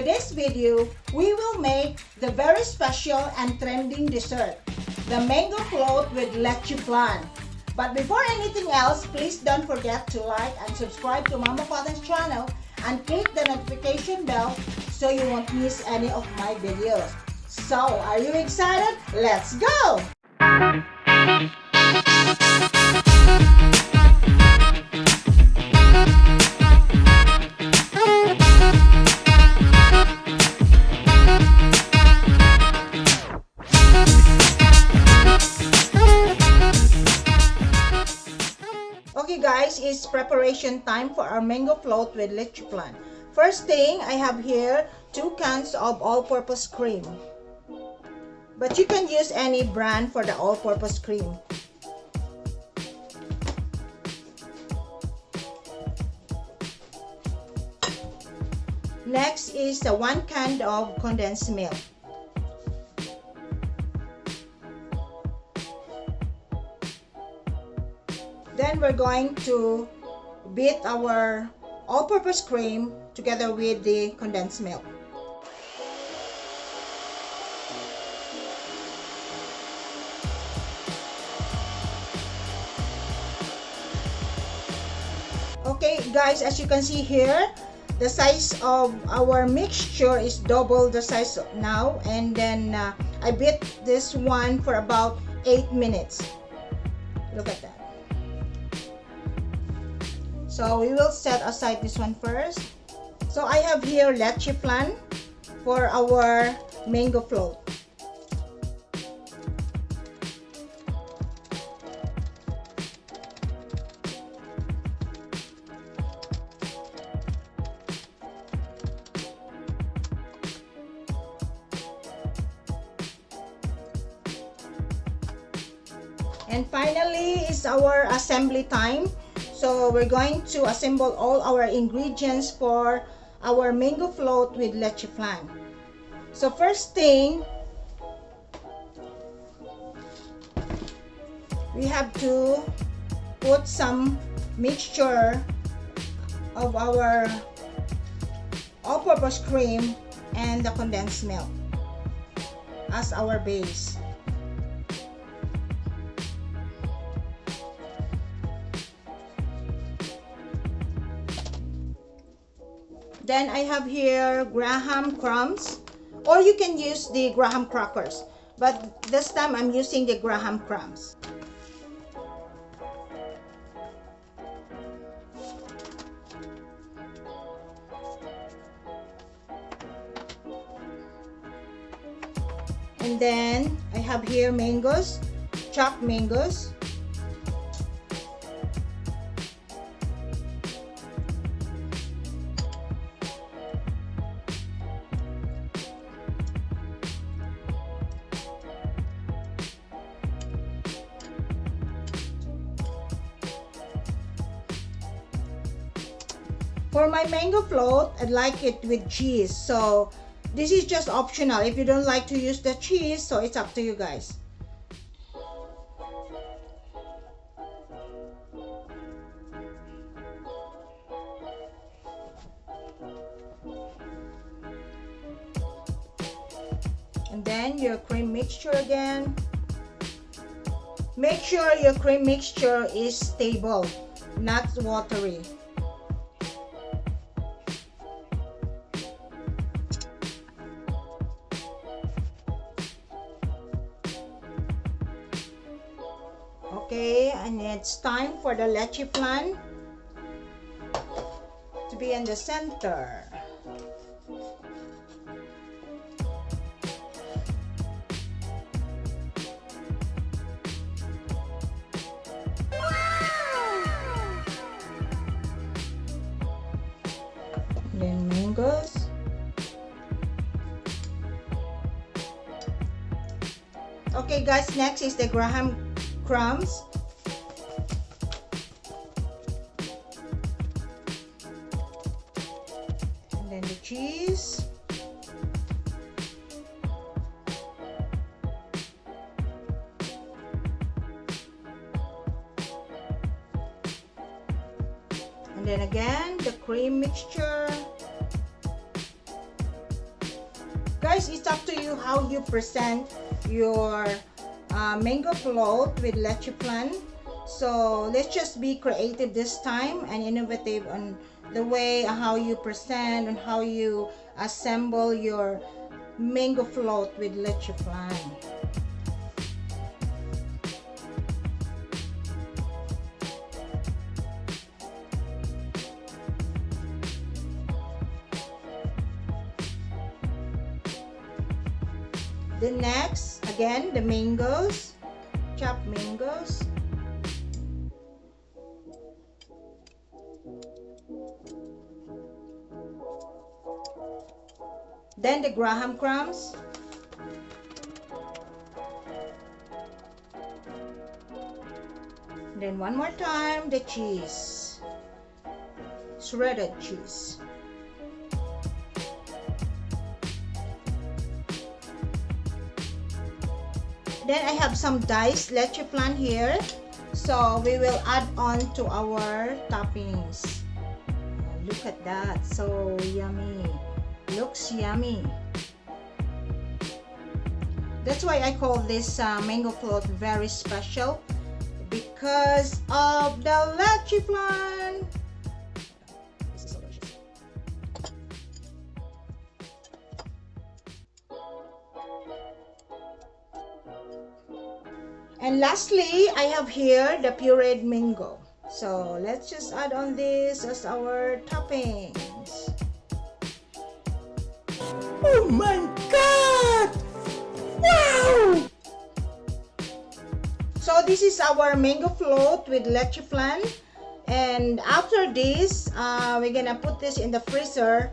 today's video, we will make the very special and trending dessert, the mango float with leche flan. But before anything else, please don't forget to like and subscribe to Mama Quatang's channel and click the notification bell so you won't miss any of my videos. So, are you excited? Let's go! Okay guys, it's preparation time for our mango float with leche flan. First thing, I have here 2 cans of all-purpose cream. But you can use any brand for the all-purpose cream. Next is the 1 can of condensed milk. Then we're going to beat our all-purpose cream together with the condensed milk. Okay guys, as you can see here, the size of our mixture is double the size now, and then I beat this one for about 8 minutes. Look at that. So we will set aside this one first. So I have here leche flan for our mango float. And finally is our assembly time. So we're going to assemble all our ingredients for our mango float with leche flan. So first thing, we have to put some mixture of our all-purpose cream and the condensed milk as our base. Then I have here graham crumbs, or you can use the graham crackers, but this time I'm using the graham crumbs. And then I have here mangoes, chopped mangoes. For my mango float, I'd like it with cheese. So this is just optional. If you don't like to use the cheese, so it's up to you guys. And then your cream mixture again. Make sure your cream mixture is stable, not watery. Okay, and it's time for the leche flan to be in the center. Then mangoes. Okay guys, next is the graham crumbs. And then the cheese. And then again, the cream mixture. guys, it's up to you how you present your mango float with leche flan. So let's just be creative this time and innovative on the way how you present and how you assemble your mango float with leche flan. The next, again, the mangoes, chopped mangoes. Then the graham crumbs. Then one more time, the cheese, shredded cheese. Then I have some diced leche flan here, so we will add on to our toppings. Look at that, so yummy. Looks yummy. That's why I call this mango float very special, because of the leche flan. This is delicious. And lastly, I have here the pureed mango. So let's just add on this as our toppings. Oh my god! Wow! So this is our mango float with leche flan. And after this, we're gonna put this in the freezer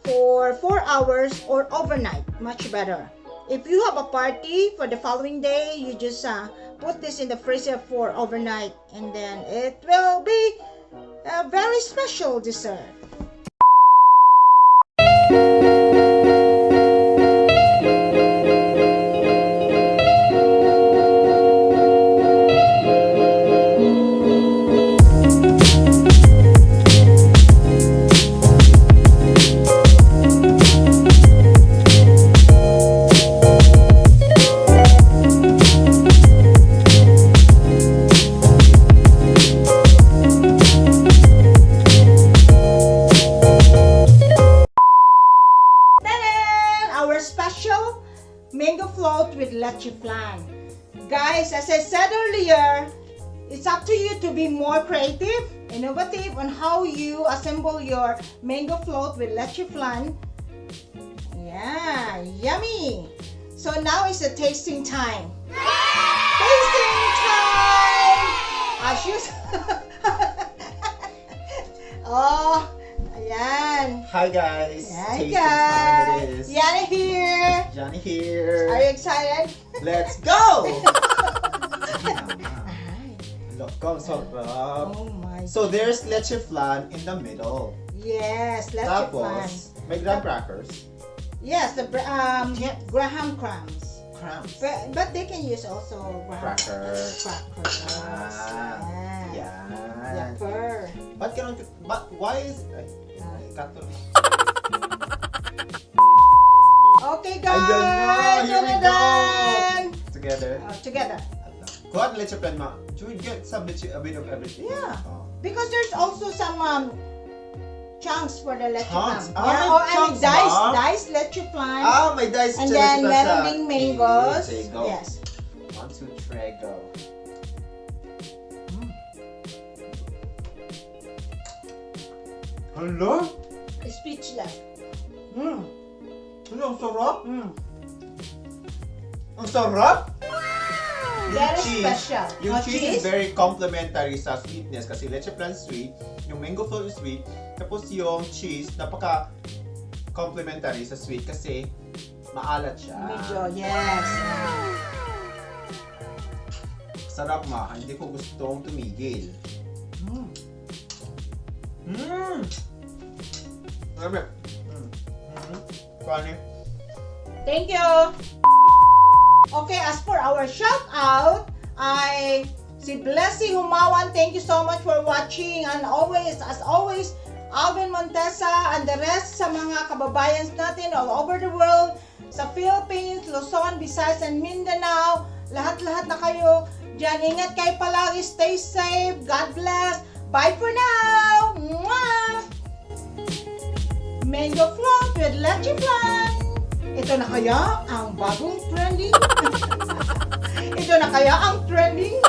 for 4 hours or overnight. Much better. If you have a party for the following day, you just put this in the freezer for overnight, and then it will be a very special dessert. Mango float with leche flan. Guys, as I said earlier, it's up to you to be more creative, innovative on how you assemble your mango float with leche flan. Yeah, yummy. So now is the tasting time. Tasting time! As usual. Oh, ayan. Hi guys! Hi Tasting guys! time it is. Yana here! Johnny here! Are you excited? Let's go! Ay. Look, come sarap. Oh my. So there's leche flan in the middle. Yes, leche flan. Tapos, may graham crackers. Yes, the graham crumbs. Crumbs. But they can use also Crackers. crackers. Ah, Yeah. yan. Yupper. But why is... cut to me. Okay guys, Ayan na, here we we're go. done. Together. Together. Kuha ng leche flan, ma. You will get some leche, a bit of everything. Yeah. Oh. Because there's also some chunks for the leche flan. Chunks? Yeah, May chunks ba? diced leche flan. May diced And leche then flan meron sa- ding mangoes. There you go. Yes. 1, 2, 3, go. Hala? Speechless. Hala, ang sarap. Mm. Ang sarap? Very special. Yung Oh, cheese is very complementary sa sweetness kasi leche flan is sweet, yung mango float is sweet, tapos yung cheese napaka complementary sa sweet kasi maalat siya. Medyo, yes. Sarap ma, hindi ko gustong tumigil. Grabe. Funny. Thank you. Okay, as for our shout out, si Blessing Humawan, thank you so much for watching, and as always, Alvin Montesa and the rest sa mga kababayans natin all over the world. sa Philippines, Luzon, Visayas, and Mindanao. Lahat-lahat na kayo. Diyan, ingat kayo palagi. Stay safe. God bless. Bye for now. Mwah! Mango float with leche flan. Ito na kaya ang bagong trending? Ito na kaya ang trending?